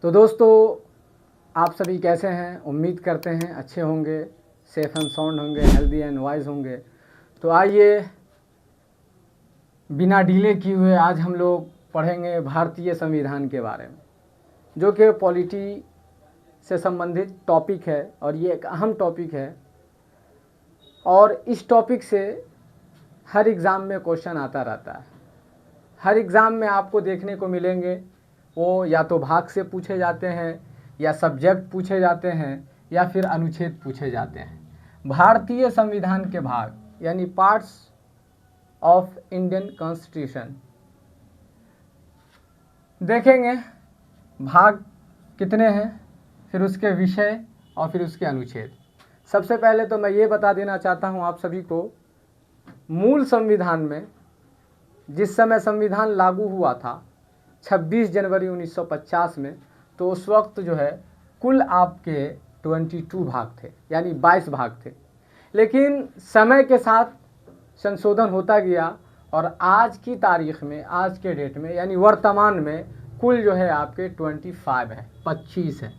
तो दोस्तों, आप सभी कैसे हैं? उम्मीद करते हैं अच्छे होंगे, सेफ एंड साउंड होंगे, हेल्दी एंड वाइज होंगे। तो आइए बिना डिले किए हुए आज हम लोग पढ़ेंगे भारतीय संविधान के बारे में, जो कि पॉलिटी से संबंधित टॉपिक है और ये एक अहम टॉपिक है। और इस टॉपिक से हर एग्ज़ाम में क्वेश्चन आता रहता है। हर एग्ज़ाम में आपको देखने को मिलेंगे, वो या तो भाग से पूछे जाते हैं, या सब्जेक्ट पूछे जाते हैं, या फिर अनुच्छेद पूछे जाते हैं। भारतीय संविधान के भाग यानी पार्ट्स ऑफ इंडियन कॉन्स्टिट्यूशन देखेंगे, भाग कितने हैं, फिर उसके विषय और फिर उसके अनुच्छेद। सबसे पहले तो मैं ये बता देना चाहता हूँ आप सभी को, मूल संविधान में जिस समय संविधान लागू हुआ था 26 जनवरी 1950 में, तो उस वक्त जो है कुल आपके 22 भाग थे, यानी 22 भाग थे। लेकिन समय के साथ संशोधन होता गया और आज की तारीख में, आज के डेट में यानी वर्तमान में कुल जो है आपके 25 है, 25 है,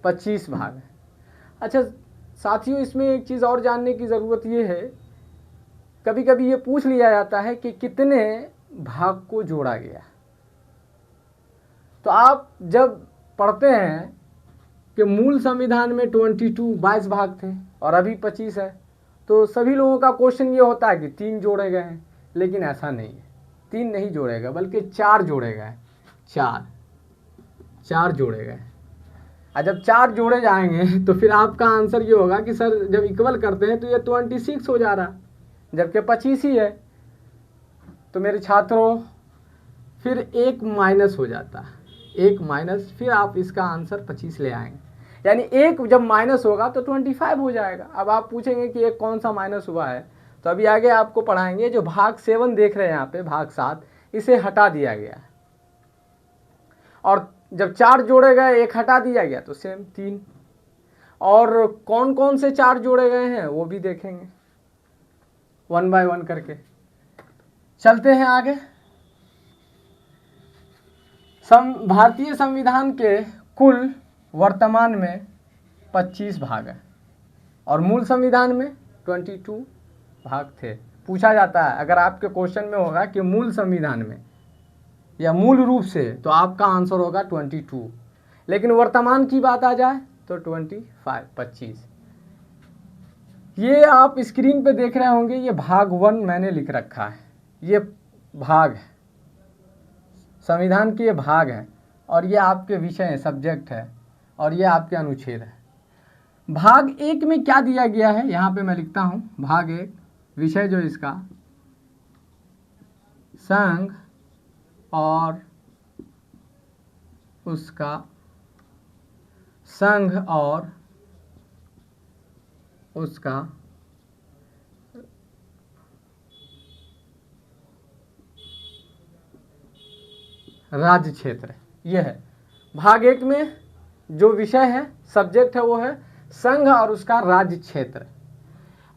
25 भाग है। अच्छा साथियों, इसमें एक चीज़ और जानने की ज़रूरत ये है, कभी कभी ये पूछ लिया जाता है कि कितने भाग को जोड़ा गया। तो आप जब पढ़ते हैं कि मूल संविधान में 22 भाग थे और अभी 25 है, तो सभी लोगों का क्वेश्चन ये होता है कि 3 जोड़े गए हैं। लेकिन ऐसा नहीं है, 3 नहीं जोड़े गए बल्कि 4 जोड़े गए। 4 जोड़े गए। और जब 4 जोड़े जाएंगे तो फिर आपका आंसर ये होगा कि सर जब इक्वल करते हैं तो ये 26 हो जा रहा, जबकि 25 ही है। तो मेरे छात्रों, फिर एक माइनस हो जाता है, एक माइनस, फिर आप इसका आंसर 25 ले आएंगे। यानी एक जब माइनस होगा तो 25 हो जाएगा। अब आप पूछेंगे कि एक कौन सा माइनस हुआ है, तो अभी आगे आपको पढ़ाएंगे। जो भाग 7 देख रहे हैं यहाँ पे, भाग 7, इसे हटा दिया गया है। और जब 4 जोड़े गए, एक हटा दिया गया, तो सेम 3। और कौन कौन से 4 जोड़े गए हैं वो भी देखेंगे, 1 बाय 1 करके। चलते हैं आगे। भारतीय संविधान के कुल वर्तमान में 25 भाग है और मूल संविधान में 22 भाग थे। पूछा जाता है, अगर आपके क्वेश्चन में होगा कि मूल संविधान में या मूल रूप से, तो आपका आंसर होगा 22। लेकिन वर्तमान की बात आ जाए तो 25। ये आप स्क्रीन पे देख रहे होंगे, ये भाग 1 मैंने लिख रखा है। ये भाग है, संविधान के ये भाग हैं, और ये आपके विषय है, सब्जेक्ट है, और ये आपके अनुच्छेद है। भाग 1 में क्या दिया गया है, यहाँ पे मैं लिखता हूँ। भाग 1 विषय जो इसका, संघ और उसका राज्य क्षेत्र, ये है। भाग 1 में जो विषय है, सब्जेक्ट है, वो है संघ और उसका राज्य क्षेत्र।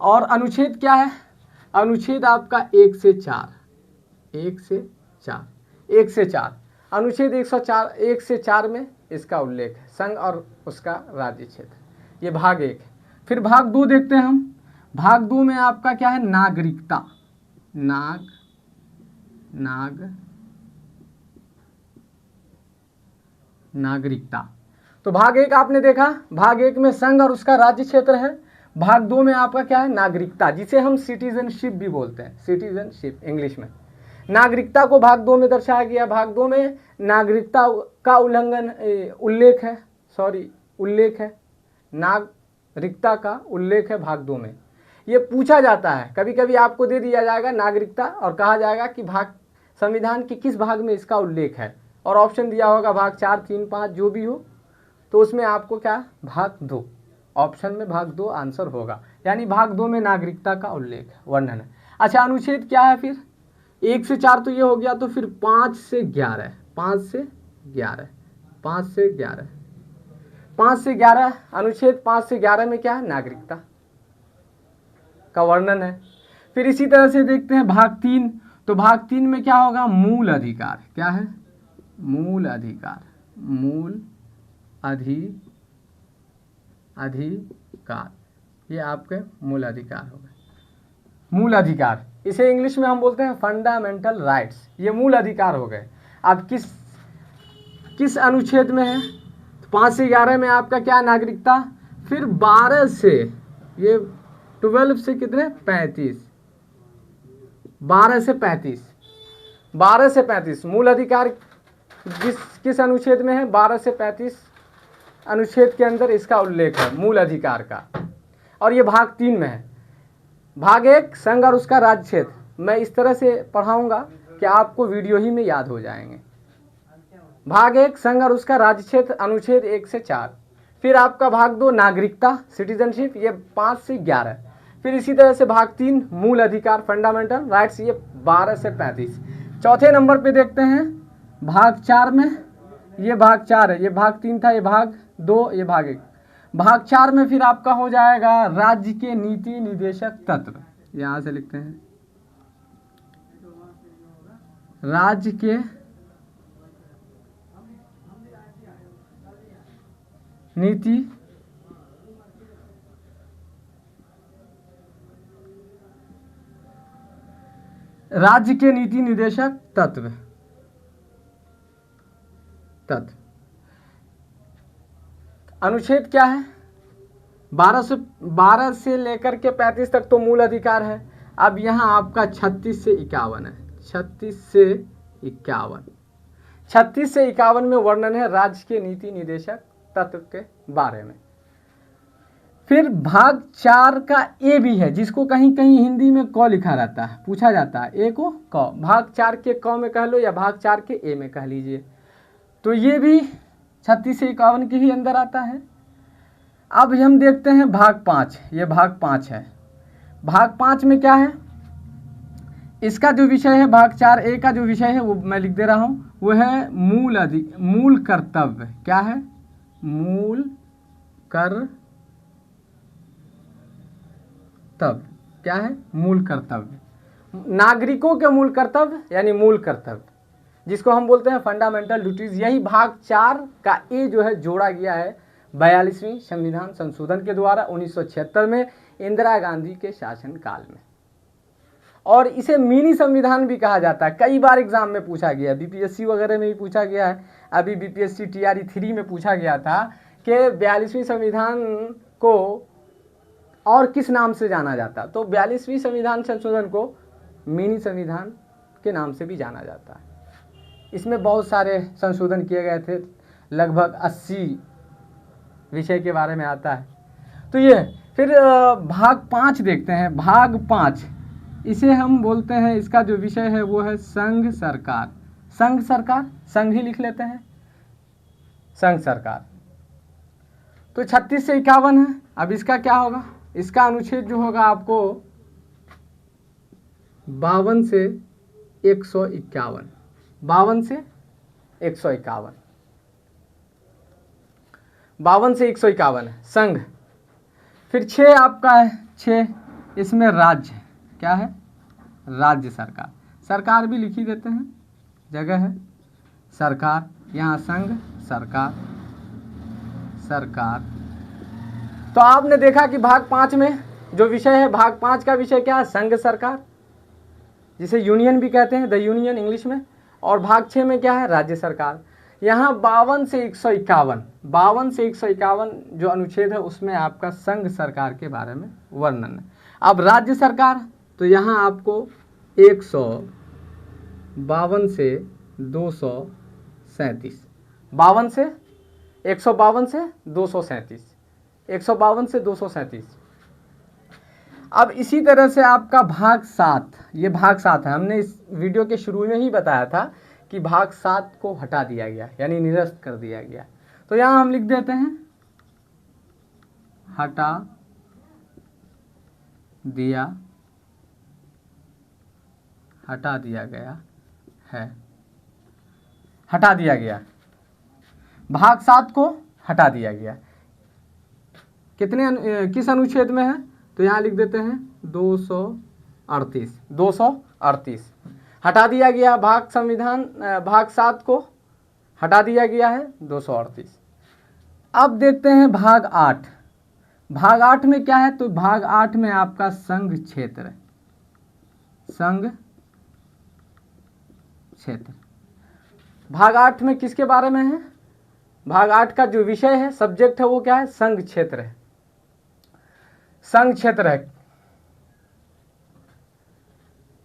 और अनुच्छेद क्या है? अनुच्छेद आपका 1 से 4, 1 से 4 अनुच्छेद 1 से 4 में इसका उल्लेख है, संघ और उसका राज्य क्षेत्र। ये भाग 1 है। फिर भाग 2 देखते हैं हम। भाग 2 में आपका क्या है? नागरिकता। नागरिकता। तो भाग 1 आपने देखा, भाग 1 में संघ और उसका राज्य क्षेत्र है। भाग 2 में आपका क्या है? नागरिकता, जिसे हम सिटीजनशिप भी बोलते हैं, सिटीजनशिप इंग्लिश में। नागरिकता को भाग 2 में दर्शाया गया। भाग 2 में नागरिकता का उल्लेख है, नागरिकता का उल्लेख है भाग 2 में। ये पूछा जाता है, कभी कभी आपको दे दिया जाएगा नागरिकता और कहा जाएगा कि भाग संविधान के किस भाग में इसका उल्लेख है, और ऑप्शन दिया होगा भाग 4, 3, 5 जो भी हो, तो उसमें आपको क्या? भाग 2, ऑप्शन में भाग 2 आंसर होगा। यानी भाग 2 में नागरिकता का उल्लेख है, वर्णन है। अच्छा, अनुच्छेद क्या है फिर? 1 से 4 तो ये हो गया, तो फिर 5 से 11 अनुच्छेद 5 से 11 में क्या है? नागरिकता का वर्णन है। फिर इसी तरह से देखते हैं भाग 3। तो भाग 3 में क्या होगा? मूल अधिकार। क्या है? मूल अधिकार, मूल अधिकार, ये आपके मूल अधिकार हो गए। मूल अधिकार, इसे इंग्लिश में हम बोलते हैं फंडामेंटल राइट्स, ये मूल अधिकार हो गए। अब किस अनुच्छेद में है? तो 5 से 11 में आपका क्या नागरिकता, फिर 12 से, ये 12 से कितने 35, 12 से 35, 12 से 35 मूल अधिकार किस अनुच्छेद में है? 12 से 35 अनुच्छेद के अंदर इसका उल्लेख है मूल अधिकार का। और ये भाग 3 में है। भाग 1 संघ और उसका राज्य क्षेत्र, मैं इस तरह से पढ़ाऊंगा कि आपको वीडियो ही में याद हो जाएंगे। भाग 1 संघ और उसका राज्य क्षेत्र, अनुच्छेद 1 से 4। फिर आपका भाग 2 नागरिकता, सिटीजनशिप, ये 5 से 11। फिर इसी तरह से भाग 3 मूल अधिकार, फंडामेंटल राइट्स, ये 12 से 35। चौथे नंबर पे देखते हैं भाग 4 में, ये भाग 4 है, ये भाग 3 था, ये भाग 2, ये भाग 1। भाग 4 में फिर आपका हो जाएगा राज्य के नीति निदेशक तत्व, यहां से लिखते हैं राज्य के नीति निदेशक तत्व। अनुच्छेद क्या है? 12 से लेकर के 35 तक तो मूल अधिकार है। अब यहाँ आपका 36 से 51 है, 36 से 51 में वर्णन है राज्य के नीति निदेशक तत्व के बारे में। फिर भाग 4 का ए भी है, जिसको कहीं कहीं हिंदी में क लिखा रहता है, पूछा जाता है ए को क, भाग 4 के क में कह लो या भाग 4 के ए में कह लीजिए। तो ये भी 36 से 51 के ही अंदर आता है। अब हम देखते हैं भाग 5, ये भाग 5 है। भाग 5 में क्या है? इसका जो विषय है, भाग 4 ए का जो विषय है वो मैं लिख दे रहा हूँ, वो है मूल कर्तव्य। क्या है? मूल कर्तव्य। क्या है? मूल कर्तव्य, नागरिकों के मूल कर्तव्य, यानी मूल कर्तव्य, जिसको हम बोलते हैं फंडामेंटल ड्यूटीज। यही भाग 4 का ए जो है जोड़ा गया है 42वीं संविधान संशोधन के द्वारा 1976 में इंदिरा गांधी के शासनकाल में। और इसे मिनी संविधान भी कहा जाता है। कई बार एग्जाम में पूछा गया, बीपीएससी वगैरह में भी पूछा गया है। अभी बीपीएससी TRE 3 में पूछा गया था कि 42वीं संविधान को और किस नाम से जाना जाता, तो 42वीं संविधान संशोधन को मिनी संविधान के नाम से भी जाना जाता है। इसमें बहुत सारे संशोधन किए गए थे, लगभग 80 विषय के बारे में आता है। तो ये फिर भाग 5 देखते हैं। भाग 5 इसे हम बोलते हैं, इसका जो विषय है वो है संघ सरकार। संघ सरकार, संघ ही लिख लेते हैं, संघ सरकार। तो 36 से 51 है। अब इसका क्या होगा? इसका अनुच्छेद जो होगा आपको 52 से 151, 52 से 151, 52 से 151 है संघ। फिर 6 आपका है, 6 इसमें राज्य। क्या है? राज्य सरकार। सरकार भी लिख ही देते हैं, जगह है सरकार, यहाँ संघ सरकार, सरकार। तो आपने देखा कि भाग 5 में जो विषय है, भाग 5 का विषय क्या है? संघ सरकार, जिसे यूनियन भी कहते हैं, द यूनियन इंग्लिश में। और भाग 6 में क्या है? राज्य सरकार। यहाँ 52 से 151, 52 से 151 जो अनुच्छेद है उसमें आपका संघ सरकार के बारे में वर्णन है। अब राज्य सरकार, तो यहाँ आपको 152 से 237, 52 से 152 से 237, 152 से 237। अब इसी तरह से आपका भाग 7, ये भाग 7 है। हमने इस वीडियो के शुरू में ही बताया था कि भाग 7 को हटा दिया गया, यानी निरस्त कर दिया गया। तो यहाँ हम लिख देते हैं हटा दिया गया है, हटा दिया गया। भाग 7 को हटा दिया गया। किस अनुच्छेद में है? तो यहाँ लिख देते हैं 238 हटा दिया गया भाग 7 को हटा दिया गया है 238। अब देखते हैं भाग 8। भाग 8 में क्या है, तो भाग 8 में आपका संघ क्षेत्र, संघ क्षेत्र। भाग 8 में किसके बारे में है, भाग 8 का जो विषय है, सब्जेक्ट है, वो क्या है, संघ क्षेत्र है। संघ क्षेत्र है,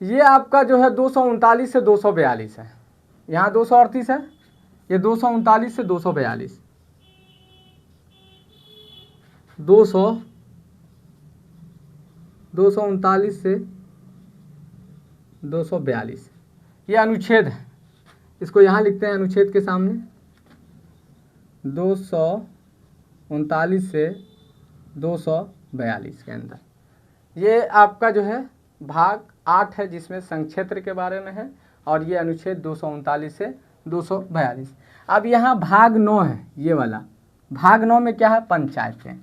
ये आपका जो है 239 से 242 है। यहाँ 238 है, ये 239 से 242, 239 से 242 ये अनुच्छेद है। इसको यहाँ लिखते हैं अनुच्छेद के सामने, 239 से 242 के अंदर। ये आपका जो है भाग 8 है, जिसमें संघ क्षेत्र के बारे में है, और ये अनुच्छेद 239 से 242। अब यहाँ भाग 9 है, ये वाला भाग 9 में क्या है, पंचायतें,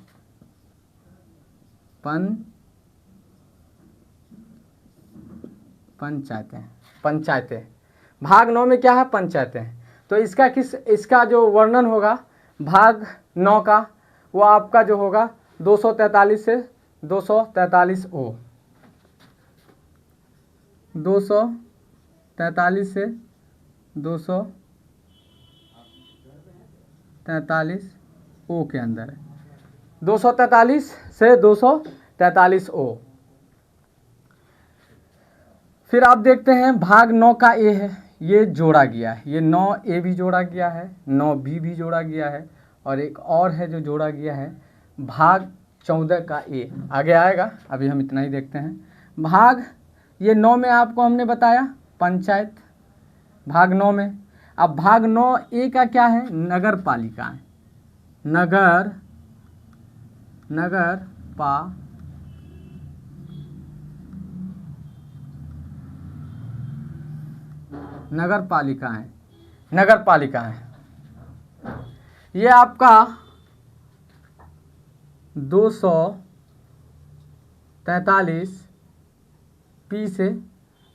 पंचायतें। भाग 9 में क्या है, पंचायतें। तो इसका जो वर्णन होगा भाग 9 का, वो आपका जो होगा 243 से 243 ओ, 243 से 243 ओ के अंदर है, 243 से 243 ओ। फिर आप देखते हैं भाग 9 का ए है, ये जोड़ा गया है, ये 9A भी जोड़ा गया है, 9B भी जोड़ा गया है, और एक और है जो जोड़ा गया है भाग 14 का ए, आगे आएगा, अभी हम इतना ही देखते हैं। भाग ये 9 में आपको हमने बताया पंचायत, भाग 9 में। अब भाग 9A का क्या है, नगर पालिकाएं, नगर पालिकाएं, ये आपका 243 पी से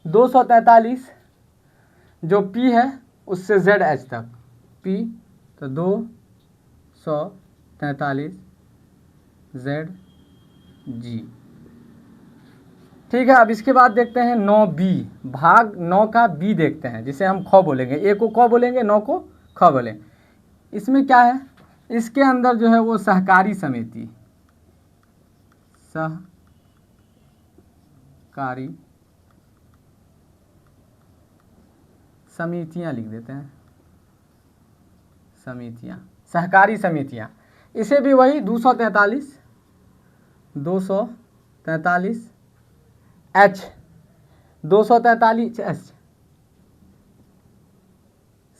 243, जो पी है उससे जेड एच तक, पी तो 243 जेड जी, ठीक है। अब इसके बाद देखते हैं 9B, भाग 9 का बी देखते हैं, जिसे हम ख बोलेंगे, ए को क बोलेंगे, 9 को ख बोलेंगे। इसमें क्या है, इसके अंदर जो है वो सहकारी समिति, सहकारी समितियां लिख देते हैं, समितियां, सहकारी समितियां। इसे भी वही 243 एच, 243 एच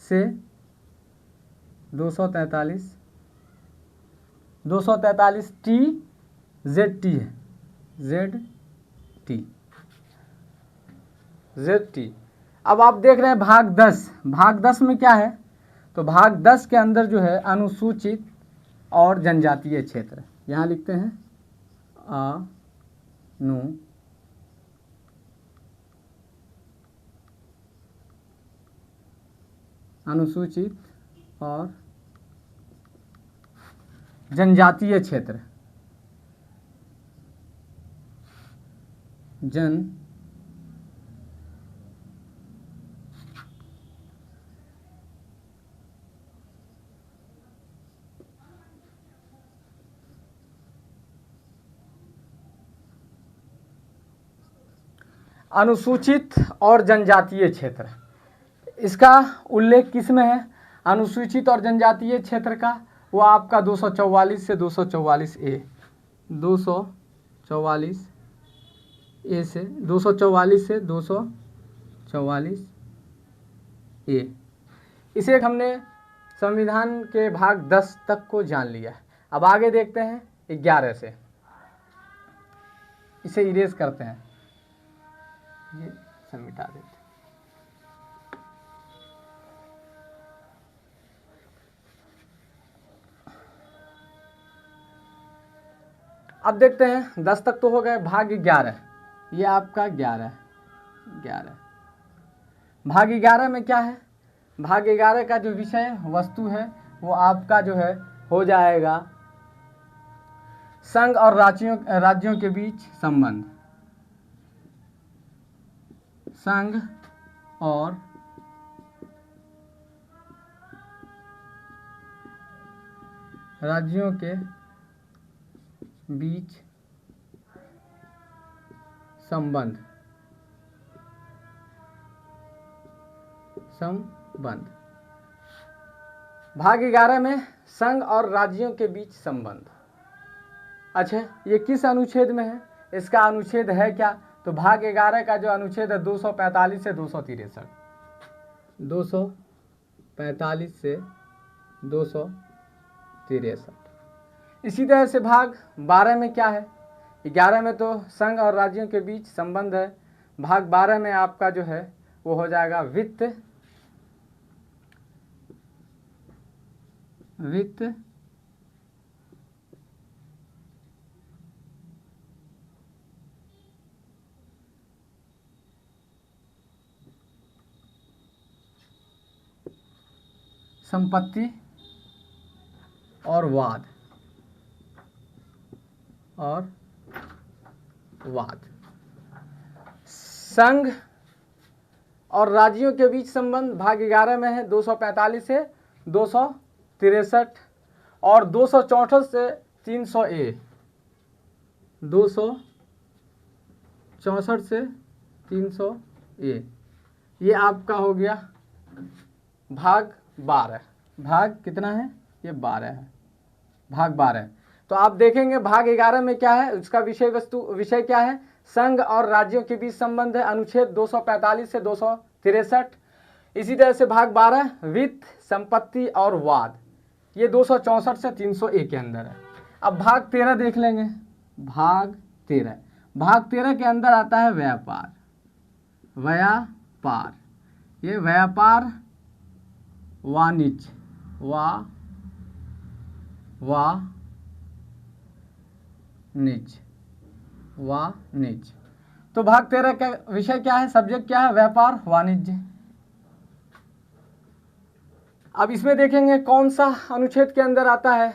से 243 टी जेड टी है, जेड टी। अब आप देख रहे हैं भाग 10, भाग 10 में क्या है, तो भाग 10 के अंदर जो है अनुसूचित और जनजातीय क्षेत्र, यहाँ लिखते हैं अनुसूचित और जनजातीय क्षेत्र, अनुसूचित और जनजातीय क्षेत्र, इसका उल्लेख किस में है, अनुसूचित और जनजातीय क्षेत्र का, वो आपका 244 से 244 ए, 244 ए से 244 से 244 ए। इसे हमने संविधान के भाग 10 तक को जान लिया। अब आगे देखते हैं 11 से, इसे इरेज करते हैं, ये सब मिटा देते हैं। अब देखते हैं 10 तक तो हो गए, भाग 11, ये आपका 11 भाग 11 में क्या है, भाग 11 का जो विषय वस्तु है वो आपका जो है हो जाएगा संघ और राज्यों के बीच संबंध। संघ और राज्यों के बीच संबंध। भाग 11 में संघ और राज्यों के बीच संबंध। अच्छा, ये किस अनुच्छेद में है? इसका अनुच्छेद है क्या? तो भाग 11 का जो अनुच्छेद है 245 से 263। 245 से 263। इसी तरह से भाग 12 में क्या है? 11 में तो संघ और राज्यों के बीच संबंध है। भाग 12 में आपका जो है वो हो जाएगा वित्त संपत्ति और वाद। संघ और राज्यों के बीच संबंध भाग 11 में है 245 से 263 और 264 से 300A। 264 से 300A ये आपका हो गया भाग 12। भाग कितना है? ये 12 है, भाग 12। तो आप देखेंगे भाग 11 में क्या है, उसका विषय क्या है? संघ और राज्यों के बीच संबंध है, अनुच्छेद 245 से 263। इसी तरह से भाग 12 वित्त संपत्ति और वाद, ये 264 से 301 के अंदर है। अब भाग 13 देख लेंगे। भाग 13 के अंदर आता है व्यापार। ये व्यापार वाणिज्य वाणिज्य। तो भाग 13 का विषय क्या है, सब्जेक्ट क्या है? व्यापार वाणिज्य। अब इसमें देखेंगे कौन सा अनुच्छेद के अंदर आता है।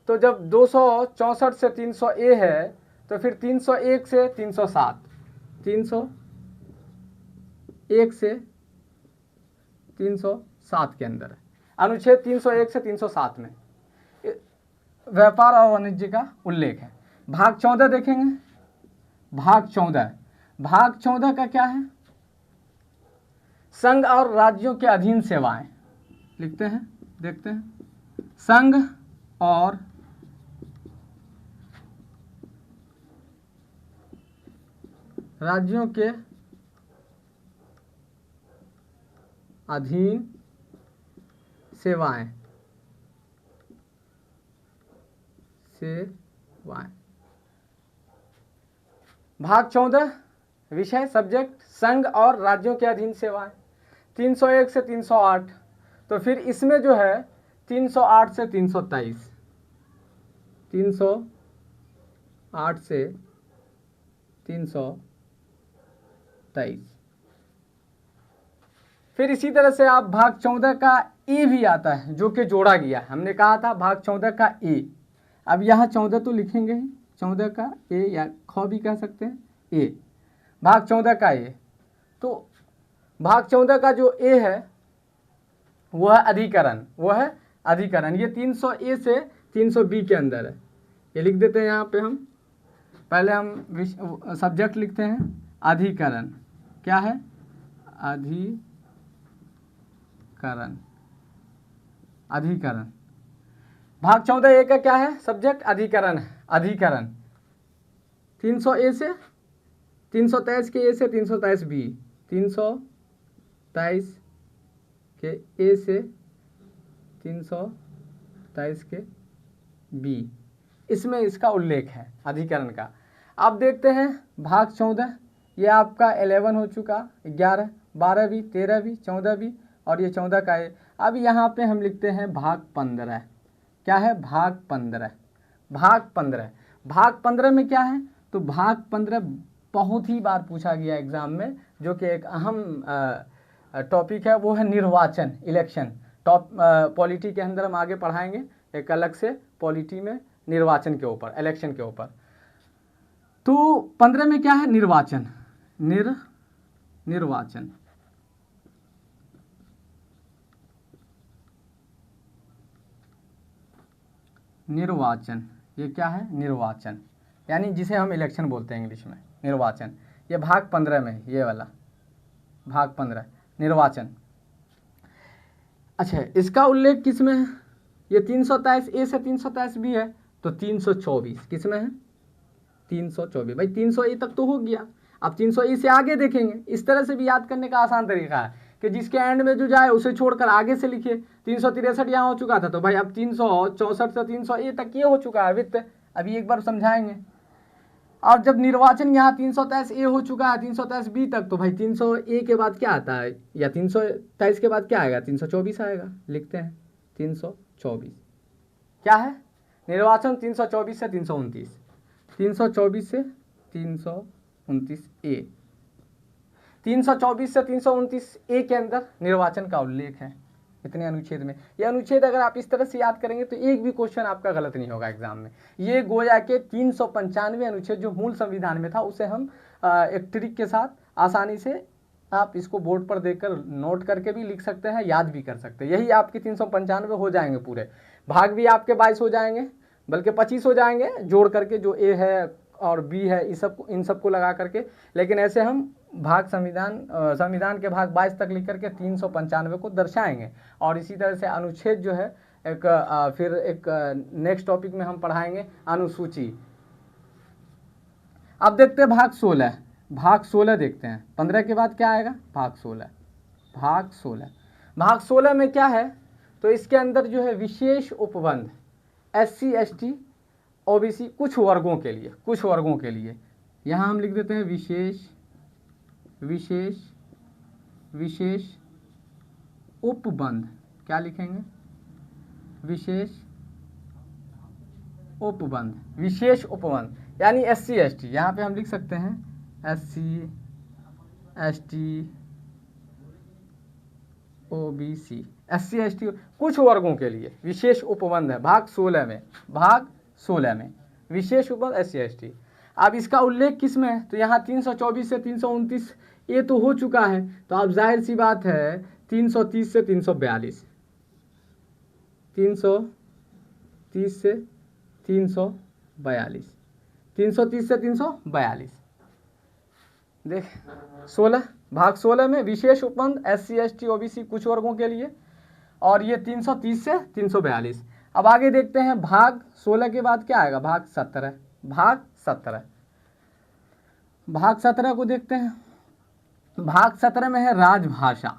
तो जब 264 से 300A है तो फिर 301 से 307, 301 से 307 के अंदर है। अनुच्छेद 301 से 307 में व्यापार और वाणिज्य का उल्लेख है। भाग 14 देखेंगे। भाग 14 का क्या है? संघ और राज्यों के अधीन सेवाएं। लिखते हैं, देखते हैं। संघ और राज्यों के अधीन सेवाएं। भाग 14 विषय सब्जेक्ट संघ और राज्यों के अधीन सेवाएं। 301 से 308। तो फिर इसमें जो है 308 से 323, 308 से 323। फिर इसी तरह से आप भाग 14 का ए भी आता है जो कि जोड़ा गया है। हमने कहा था भाग 14 का ए। अब यहाँ 14 तो लिखेंगे ही, 14 का ए या ख भी कह सकते हैं, ए। भाग 14 का ए। तो भाग 14 का जो ए है वो है अधिकरण। ये 300A से 300B के अंदर है। ये लिख देते हैं यहाँ पे हम। पहले हम सब्जेक्ट लिखते हैं अधिकरण। क्या है? अधिकरण। भाग 14A का क्या है? सब्जेक्ट अधिकरण है। अधिकरण 300A से 323 के ए से 323B, 323 के ए से 323 के बी, इसमें इसका उल्लेख है अधिकरण का। आप देखते हैं भाग 14, ये आपका 11 हो चुका, 11, 12 भी, 13 भी, 14 भी, और ये 14 का है। अब यहाँ पे हम लिखते हैं भाग 15। क्या है? भाग 15। भाग 15 में क्या है? तो भाग 15 बहुत ही बार पूछा गया एग्जाम में, जो कि एक अहम टॉपिक है वो है निर्वाचन, इलेक्शन। पॉलिटी के अंदर हम आगे पढ़ाएंगे एक अलग से पॉलिटी में निर्वाचन के ऊपर, इलेक्शन के ऊपर। तो 15 में क्या है, निर्वाचन, निर्वाचन। निर्वाचन, ये क्या है, निर्वाचन, यानी जिसे हम इलेक्शन बोलते हैं इंग्लिश में, निर्वाचन। ये भाग 15 में, ये वाला भाग 15 निर्वाचन। अच्छा, इसका उल्लेख किस में है, ये 323 ए से 323 बी है, तो 324 किस में है, 324। भाई 300 ए तक तो हो गया, अब 300 ए से आगे देखेंगे। इस तरह से भी याद करने का आसान तरीका है कि जिसके एंड में जो जाए उसे छोड़कर आगे से लिखिए। 363 यहाँ हो चुका था, तो भाई अब 364 से 300 ए तक ये हो चुका है वित्त, अभी एक बार समझाएंगे। और जब निर्वाचन यहाँ 323 ए हो चुका है 323 बी तक, तो भाई 300 ए के बाद क्या आता है, या 323 के बाद क्या आएगा, 324 आएगा। लिखते हैं 324 क्या है, निर्वाचन 324 से 329, 324 से 329 ए, 324 से 329 ए के अंदर निर्वाचन का उल्लेख है इतने अनुच्छेद में। ये अनुच्छेद अगर आप इस तरह से याद करेंगे तो एक भी क्वेश्चन आपका गलत नहीं होगा एग्जाम में। ये गोया के 395 अनुच्छेद जो मूल संविधान में था, उसे हम एक ट्रिक के साथ आसानी से आप इसको बोर्ड पर देखकर नोट करके भी लिख सकते हैं, याद भी कर सकते हैं। यही आपके 395 हो जाएंगे पूरे। भाग भी आपके 22 हो जाएंगे, बल्कि 25 हो जाएंगे जोड़ करके, जो ए है और बी है इन सबको लगा करके। लेकिन ऐसे हम भाग संविधान के भाग 22 तक लिख करके 395 को दर्शाएंगे। और इसी तरह से अनुच्छेद जो है फिर एक नेक्स्ट टॉपिक में हम पढ़ाएंगे अनुसूची। अब देखते हैं भाग 16। भाग 16 देखते हैं, 15 के बाद क्या आएगा, भाग 16। भाग 16 में क्या है, तो इसके अंदर जो है विशेष उपबंध SC ST OBC कुछ वर्गों के लिए, यहाँ हम लिख देते हैं विशेष उपबंध। क्या लिखेंगे, विशेष उपबंध यानी SC ST। यहाँ पे हम लिख सकते हैं SC ST OBC, SC ST कुछ वर्गों के लिए विशेष उपबंध है भाग 16 में विशेष उपबंध SC ST। अब इसका उल्लेख किस में है, तो यहाँ 324 से 329 ये तो हो चुका है, तो अब जाहिर सी बात है 330 से 342, 330 से 342, 330 से 342 देख 16। भाग 16 में विशेष उपबंध SC ST OBC कुछ वर्गों के लिए, और ये 330 से 342। अब आगे देखते हैं भाग 16 के बाद क्या आएगा, भाग 17। भाग 17 को देखते हैं। भाग 17 में है राजभाषा,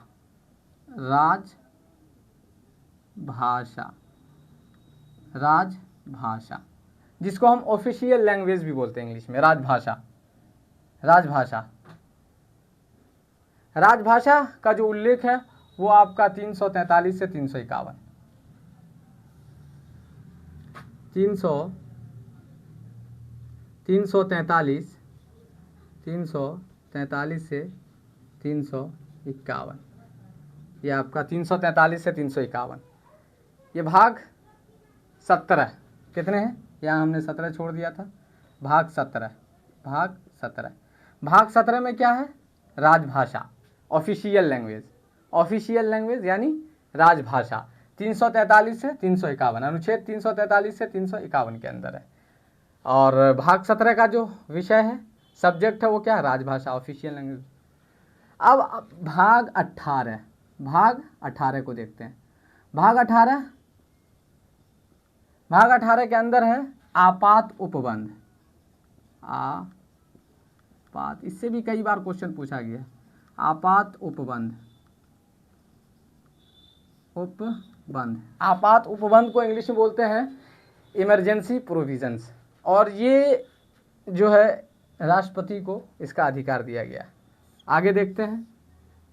जिसको हम ऑफिशियल लैंग्वेज भी बोलते हैं इंग्लिश में। राजभाषा का जो उल्लेख है वो आपका 343 से 351, 343 से 351, ये आपका 343 से 351। ये भाग 17 कितने हैं, यहाँ हमने 17 छोड़ दिया था। भाग 17 में क्या है, राजभाषा, ऑफिशियल लैंग्वेज यानी राजभाषा। 343 से 351, अनुच्छेद 343 से 351 के अंदर है। और भाग 17 का जो विषय है, सब्जेक्ट है, वो क्या है, राजभाषा, ऑफिशियल लैंग्वेज। अब भाग 18 को देखते हैं। भाग 18 के अंदर है आपात उपबंध। इससे भी कई बार क्वेश्चन पूछा गया। आपात उपबंध को इंग्लिश में बोलते हैं इमरजेंसी प्रोविजंस, और ये जो है राष्ट्रपति को इसका अधिकार दिया गया। आगे देखते हैं,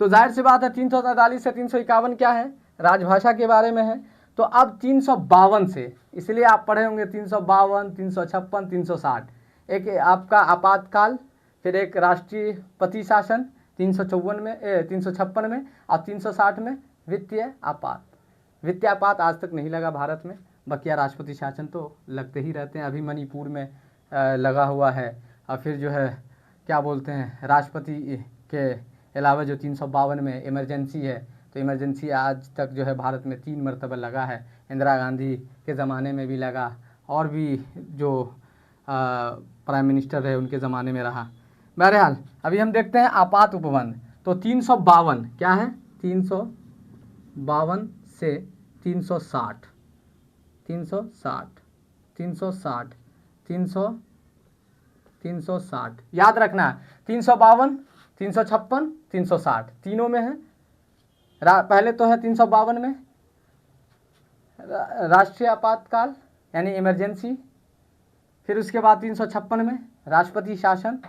तो जाहिर सी बात है 343 से 351 क्या है, राजभाषा के बारे में है। तो अब 352 से, इसलिए आप पढ़े होंगे 352, 356, 360, एक आपका आपातकाल, फिर एक राष्ट्रीयपति शासन, 354 में 356 में और 360 में वित्तीय आपात। वित्तीय आपात आज तक नहीं लगा भारत में, बकिया राष्ट्रपति शासन तो लगते ही रहते हैं। अभी मणिपुर में लगा हुआ है। और फिर जो है क्या बोलते हैं, राष्ट्रपति के अलावा जो 352 में इमरजेंसी है, तो इमरजेंसी आज तक जो है भारत में 3 मरतबा लगा है। इंदिरा गांधी के ज़माने में भी लगा, और भी जो प्राइम मिनिस्टर रहे उनके ज़माने में रहा। बहरहाल अभी हम देखते हैं आपात उपबंध। तो 352 क्या है, 352 से 360 360 याद रखना। 352 356 360 तीनों में है। पहले तो है 352 में राष्ट्रीय आपातकाल यानी इमरजेंसी, फिर उसके बाद 356 में राष्ट्रपति शासन,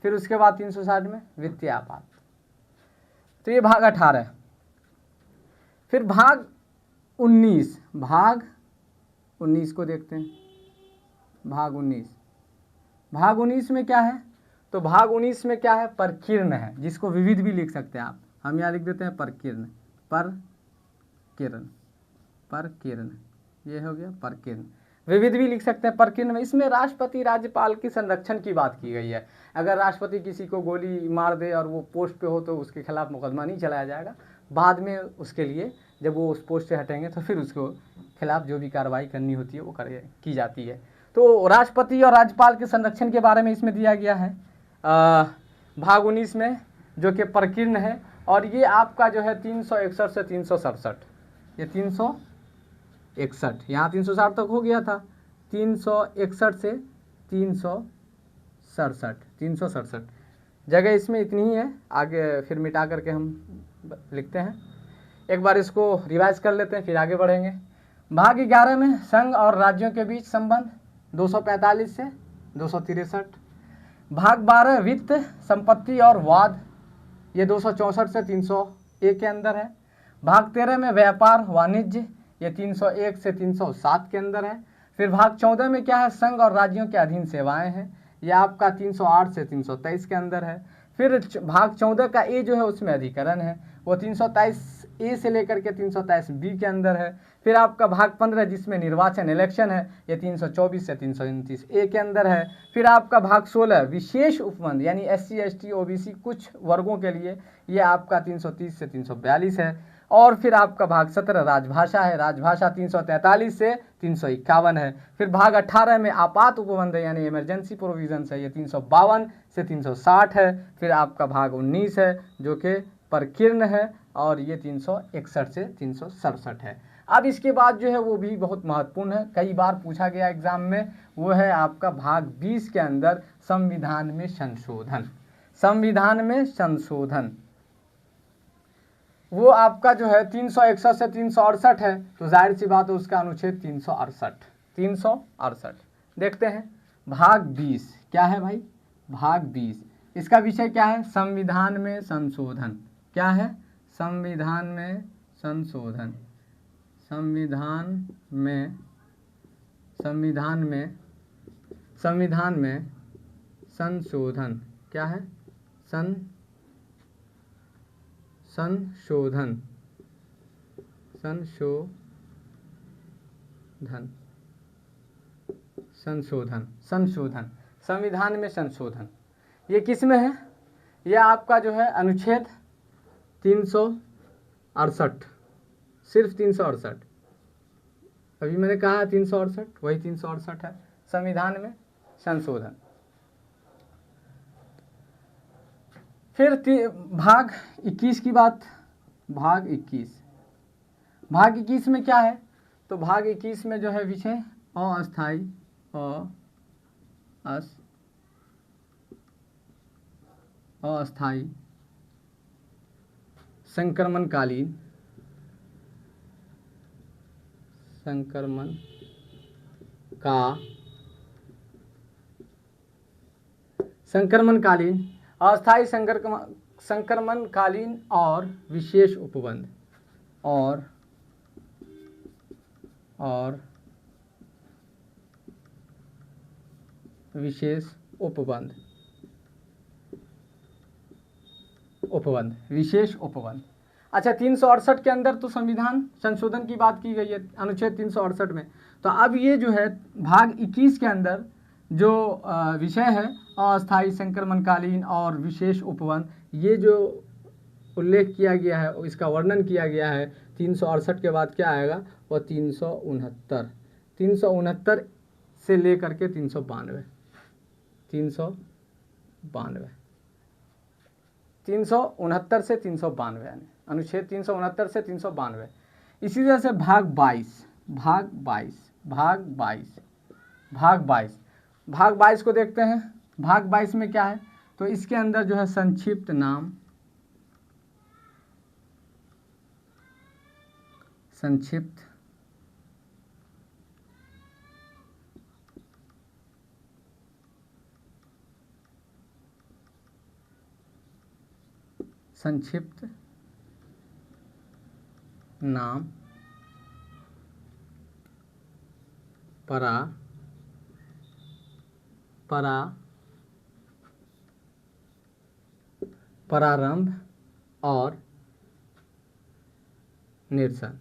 फिर उसके बाद 360 में वित्तीय आपात। तो ये भाग 18। फिर भाग 19 को देखते हैं। भाग 19 में क्या है, तो भाग 19 में क्या है, प्रकीर्ण है, जिसको विविध भी लिख सकते हैं आप। हम यहाँ लिख देते हैं प्रकीर्ण, प्रकीर्ण ये हो गया प्रकीर्ण। विविध भी लिख सकते हैं प्रकीर्ण में। इसमें राष्ट्रपति राज्यपाल के संरक्षण की बात की गई है। अगर राष्ट्रपति किसी को गोली मार दे और वो पोस्ट पे हो तो उसके खिलाफ मुकदमा नहीं चलाया जाएगा। बाद में उसके लिए जब वो उस पोस्ट से हटेंगे तो फिर उसको खिलाफ जो भी कार्रवाई करनी होती है वो की जाती है। तो राष्ट्रपति और राज्यपाल के संरक्षण के बारे में इसमें दिया गया है भाग 19 में, जो कि प्रकीर्ण है। और ये आपका जो है 361 से 367, ये 361, यहाँ 360 तक हो गया था, 361 से 367 जगह इसमें इतनी ही है। आगे फिर मिटा करके हम लिखते हैं। एक बार इसको रिवाइज कर लेते हैं, फिर आगे बढ़ेंगे। भाग 11 में संघ और राज्यों के बीच संबंध 245 से 263। भाग 12 वित्त, संपत्ति और वाद, ये 264 से 301 के अंदर है। भाग 13 में व्यापार वाणिज्य, ये 301 से 307 के अंदर है। फिर भाग 14 में क्या है, संघ और राज्यों के अधीन सेवाएं हैं, यह आपका 308 से 323 के अंदर है। फिर भाग 14 का ए जो है उसमें अधिकरण है, वो 323 ए से लेकर के 323 बी के अंदर है। फिर आपका भाग 15 जिसमें निर्वाचन इलेक्शन है, ये 324 से 329 ए के अंदर है। फिर आपका भाग 16 विशेष उपबंध यानी SC ST OBC कुछ वर्गों के लिए, ये आपका 330 से 342 है। और फिर आपका भाग 17 राजभाषा है, राजभाषा 343 से 351 है। फिर भाग 18 में आपात उपबंध यानी इमरजेंसी प्रोविजंस है, ये 352 से 360 है। फिर आपका भाग 19 है जो कि प्रकीर्ण है, और ये 361 से 367 है। अब इसके बाद जो है वो भी बहुत महत्वपूर्ण है, कई बार पूछा गया एग्जाम में, वो है आपका भाग 20 के अंदर संविधान में संशोधन। संविधान में संशोधन वो आपका जो है 361 से 368 है, तो जाहिर सी बात है उसका अनुच्छेद 368 देखते हैं। भाग 20 क्या है भाई, भाग 20 इसका विषय क्या है, संविधान में संशोधन। क्या है, संविधान में संशोधन। संविधान में संशोधन क्या है, संशोधन संविधान में संशोधन। ये किस में है, ये आपका जो है अनुच्छेद 368, सिर्फ 368। अभी मैंने कहा 368, वही 368 है, संविधान में संशोधन। फिर भाग 21 की बात, भाग 21 में क्या है, तो भाग 21 में जो है विषय अस्थायी संक्रमणकालीन अस्थायी संक्रमणकालीन और विशेष उपबंध और विशेष उपबंध, विशेष उपबंध। अच्छा, 368 के अंदर तो संविधान संशोधन की बात की गई है अनुच्छेद 368 में। तो अब ये जो है भाग 21 के अंदर जो विषय है अस्थायी संक्रमणकालीन और विशेष उपबंध, ये जो उल्लेख किया गया है, इसका वर्णन किया गया है 368 के बाद क्या आएगा, वह 369 से लेकर के 392 369 से 392 यानी अनुच्छेद 369 से 392। इसी तरह से भाग 22 को देखते हैं। भाग 22 में क्या है, तो इसके अंदर जो है संक्षिप्त नाम, संक्षिप्त नाम, प्रारंभ और निरसन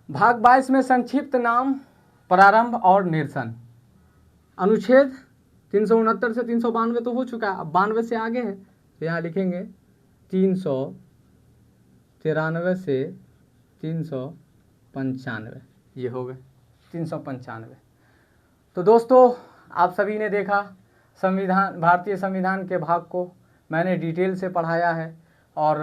भाग 22 में संक्षिप्त नाम, प्रारंभ और निरसन। अनुच्छेद 369 से 392 तो हो चुका है, अब 92 से आगे है, तो यहाँ लिखेंगे 393 से 395, ये हो गए 395। तो दोस्तों, आप सभी ने देखा संविधान, भारतीय संविधान के भाग को मैंने डिटेल से पढ़ाया है, और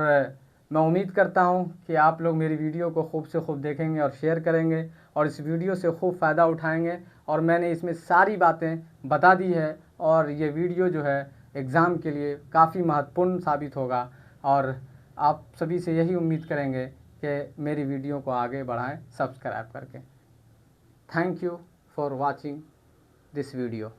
मैं उम्मीद करता हूं कि आप लोग मेरी वीडियो को खूब से खूब देखेंगे और शेयर करेंगे और इस वीडियो से खूब फ़ायदा उठाएंगे। और मैंने इसमें सारी बातें बता दी है, और ये वीडियो जो है एग्ज़ाम के लिए काफ़ी महत्वपूर्ण साबित होगा, और आप सभी से यही उम्मीद करेंगे कि मेरी वीडियो को आगे बढ़ाएं सब्सक्राइब करके। Thank you for watching this video.